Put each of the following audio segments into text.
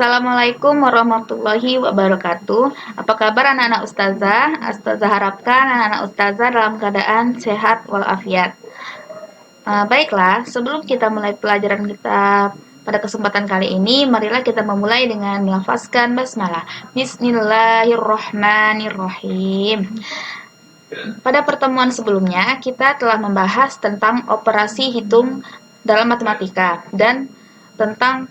Assalamualaikum warahmatullahi wabarakatuh. Apa kabar anak-anak ustazah? Ustazah harapkan anak-anak ustazah dalam keadaan sehat walafiat. Baiklah, sebelum kita mulai pelajaran kita pada kesempatan kali ini, marilah kita memulai dengan melafazkan basmalah. Bismillahirrahmanirrahim. Pada pertemuan sebelumnya, kita telah membahas tentang operasi hitung dalam matematika dan tentang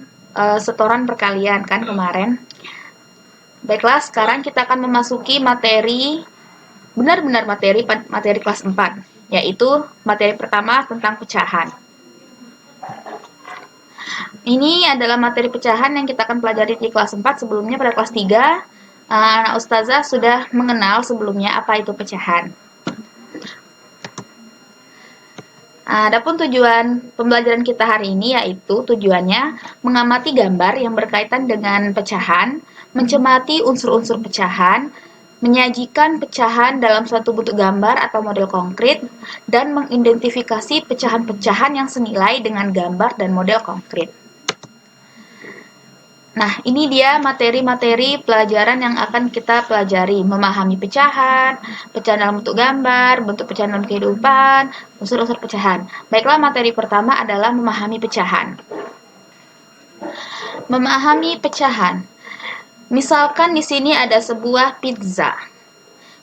setoran perkalian kan kemarin. Baiklah, sekarang kita akan memasuki materi benar-benar materi kelas 4, yaitu materi pertama tentang pecahan. Ini adalah materi pecahan yang kita akan pelajari di kelas 4. Sebelumnya pada kelas 3, anak ustazah sudah mengenal sebelumnya apa itu pecahan. Adapun tujuan pembelajaran kita hari ini yaitu tujuannya mengamati gambar yang berkaitan dengan pecahan, mencermati unsur-unsur pecahan, menyajikan pecahan dalam suatu bentuk gambar atau model konkret, dan mengidentifikasi pecahan-pecahan yang senilai dengan gambar dan model konkret. Nah, ini dia materi-materi pelajaran yang akan kita pelajari. Memahami pecahan, pecahan dalam bentuk gambar, bentuk pecahan dalam kehidupan, unsur-unsur pecahan. Baiklah, materi pertama adalah memahami pecahan. Memahami pecahan. Misalkan di sini ada sebuah pizza.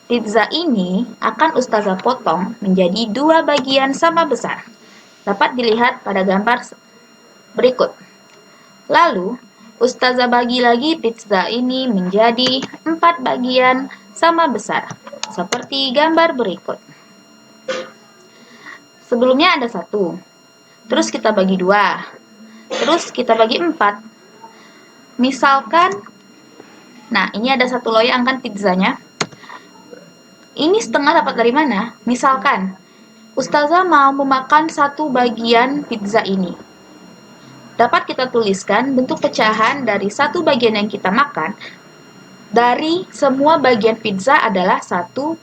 Pizza ini akan ustazah potong menjadi 2 bagian sama besar. Dapat dilihat pada gambar berikut. Lalu, ustazah bagi lagi pizza ini menjadi 4 bagian sama besar, seperti gambar berikut. Sebelumnya ada 1, terus kita bagi 2, terus kita bagi 4. Misalkan, nah ini ada 1 loyang kan pizzanya. Ini setengah dapat dari mana? Misalkan, ustazah mau memakan 1 bagian pizza ini. Dapat kita tuliskan bentuk pecahan dari 1 bagian yang kita makan dari semua bagian pizza adalah 1/2.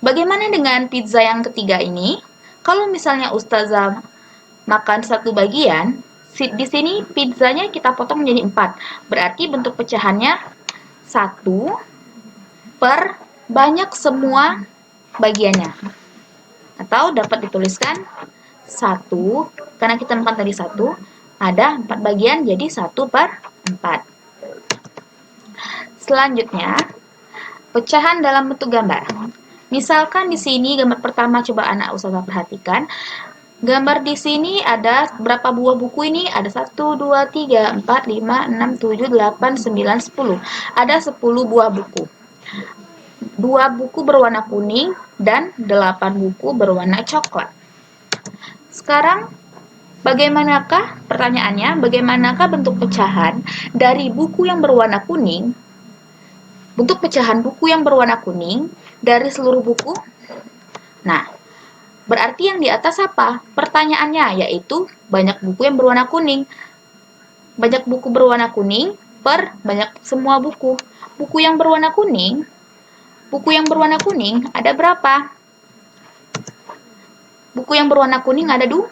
Bagaimana dengan pizza yang ketiga ini? Kalau misalnya ustazah makan 1 bagian, di sini pizzanya kita potong menjadi 4. Berarti bentuk pecahannya 1 per banyak semua bagiannya. Atau dapat dituliskan 1, karena kita makan tadi 1, ada 4 bagian, jadi 1/4. Selanjutnya, pecahan dalam bentuk gambar. Misalkan di sini gambar pertama, coba anak ustazah perhatikan. Gambar di sini ada berapa buah buku ini? Ada 1, 2, 3, 4, 5, 6, 7, 8, 9, 10. Ada 10 buah buku. 2 buku berwarna kuning dan 8 buku berwarna coklat. Sekarang, pertanyaannya, bagaimanakah bentuk pecahan dari buku yang berwarna kuning? Bentuk pecahan buku yang berwarna kuning dari seluruh buku? Nah, berarti yang di atas apa? Pertanyaannya, yaitu banyak buku yang berwarna kuning. Banyak buku berwarna kuning per banyak semua buku. Buku yang berwarna kuning ada berapa? Buku yang berwarna kuning ada 2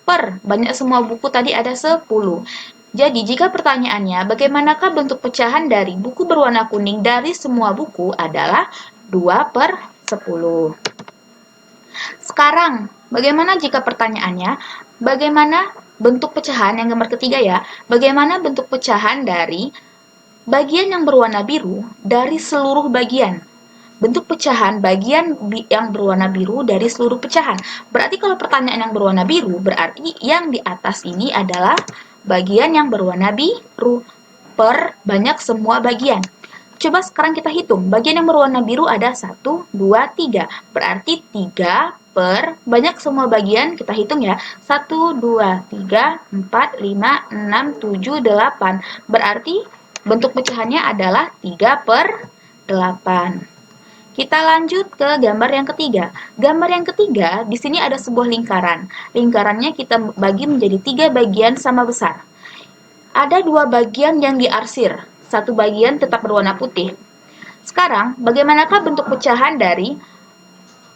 per banyak semua buku tadi ada 10. Jadi, jika pertanyaannya bagaimanakah bentuk pecahan dari buku berwarna kuning dari semua buku adalah 2/10. Sekarang, bagaimana jika pertanyaannya bagaimana bentuk pecahan yang gambar ketiga ya? Bagaimana bentuk pecahan dari bagian yang berwarna biru dari seluruh bagian? Bentuk pecahan bagian yang berwarna biru dari seluruh pecahan. Berarti kalau pertanyaan yang berwarna biru, berarti yang di atas ini adalah bagian yang berwarna biru per banyak semua bagian. Coba sekarang kita hitung. Bagian yang berwarna biru ada 1, 2, 3. Berarti 3 per banyak semua bagian, kita hitung ya. 1, 2, 3, 4, 5, 6, 7, 8. Berarti bentuk pecahannya adalah 3/8. Kita lanjut ke gambar yang ketiga. Gambar yang ketiga, di sini ada sebuah lingkaran. Lingkarannya kita bagi menjadi 3 bagian sama besar. Ada 2 bagian yang diarsir, 1 bagian tetap berwarna putih. Sekarang, bagaimanakah bentuk pecahan dari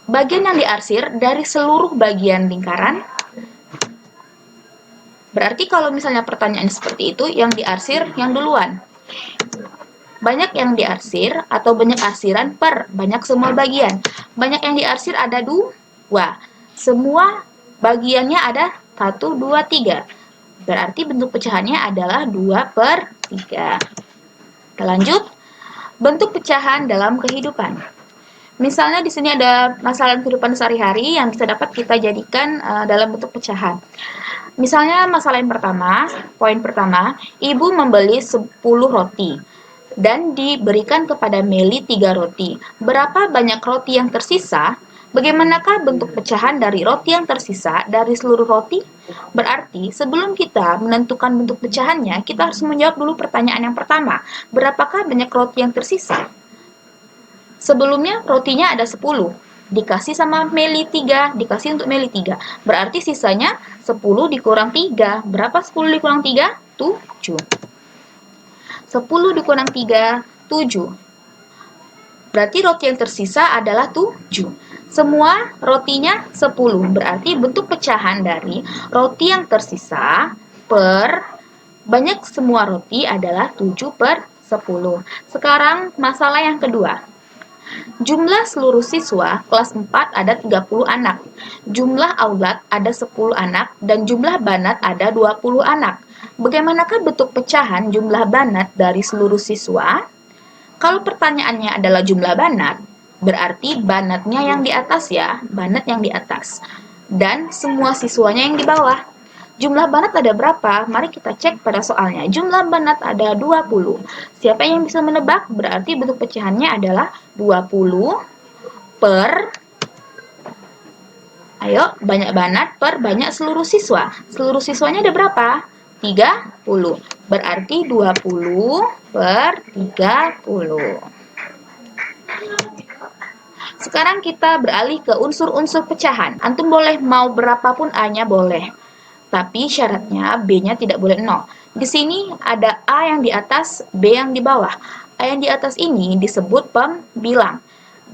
bagian yang diarsir dari seluruh bagian lingkaran? Berarti kalau misalnya pertanyaan seperti itu, yang diarsir yang duluan. Banyak yang diarsir atau banyak arsiran per banyak semua bagian. Banyak yang diarsir ada 2. Semua bagiannya ada 1, 2, 3. Berarti bentuk pecahannya adalah 2/3. Kita lanjut. Bentuk pecahan dalam kehidupan. Misalnya di sini ada masalah kehidupan sehari-hari yang bisa dapat kita jadikan dalam bentuk pecahan. Misalnya masalah yang pertama, poin pertama, ibu membeli 10 roti dan diberikan kepada Meli 3 roti. Berapa banyak roti yang tersisa? Bagaimanakah bentuk pecahan dari roti yang tersisa dari seluruh roti? Berarti sebelum kita menentukan bentuk pecahannya, kita harus menjawab dulu pertanyaan yang pertama. Berapakah banyak roti yang tersisa? Sebelumnya rotinya ada 10, dikasih sama Meli 3, dikasih untuk Meli 3. Berarti sisanya 10 dikurang 3. Berapa 10 dikurang 3? 7. 10 dikurang 3, 7. Berarti roti yang tersisa adalah 7. Semua rotinya 10. Berarti bentuk pecahan dari roti yang tersisa per banyak semua roti adalah 7/10. Sekarang masalah yang kedua. Jumlah seluruh siswa kelas 4 ada 30 anak. Jumlah aulat ada 10 anak dan jumlah banat ada 20 anak. Bagaimanakah bentuk pecahan jumlah banat dari seluruh siswa? Kalau pertanyaannya adalah jumlah banat, berarti banatnya yang di atas ya, banat yang di atas. Dan semua siswanya yang di bawah. Jumlah banat ada berapa? Mari kita cek pada soalnya. Jumlah banat ada 20. Siapa yang bisa menebak? Berarti bentuk pecahannya adalah 20 per banyak banat per banyak seluruh siswa. Seluruh siswanya ada berapa? 30. Berarti 20 per 30. Sekarang kita beralih ke unsur-unsur pecahan. Antum boleh mau berapapun A-nya boleh. Tapi syaratnya B-nya tidak boleh 0. Di sini ada A yang di atas, B yang di bawah. A yang di atas ini disebut pembilang.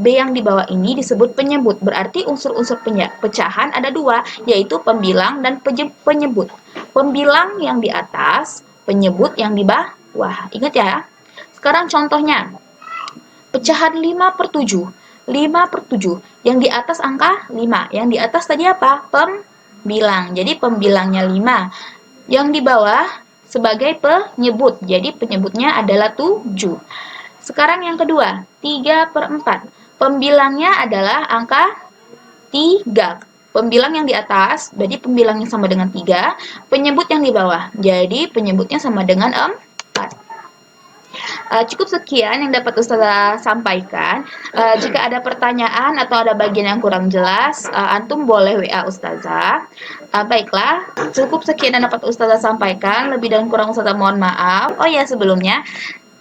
B yang di bawah ini disebut penyebut. Berarti unsur-unsur pecahan ada 2, yaitu pembilang dan penyebut. Pembilang yang di atas, penyebut yang di bawah. Ingat ya. Sekarang contohnya. Pecahan 5/7. 5/7. Yang di atas angka 5. Yang di atas tadi apa? Pembilang. Jadi pembilangnya 5. Yang di bawah sebagai penyebut. Jadi penyebutnya adalah 7. Sekarang yang kedua, 3/4. Pembilangnya adalah angka 3. Pembilang yang di atas, berarti pembilangnya sama dengan 3. Penyebut yang di bawah, jadi penyebutnya sama dengan 4. Cukup sekian yang dapat Ustazah sampaikan. Jika ada pertanyaan atau ada bagian yang kurang jelas, antum boleh WA Ustazah. Baiklah, cukup sekian yang dapat Ustazah sampaikan. Lebih dan kurang Ustazah mohon maaf. Oh ya, sebelumnya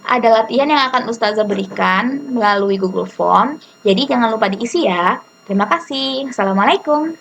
ada latihan yang akan Ustazah berikan melalui Google Form. Jadi jangan lupa diisi ya. Terima kasih. Assalamualaikum.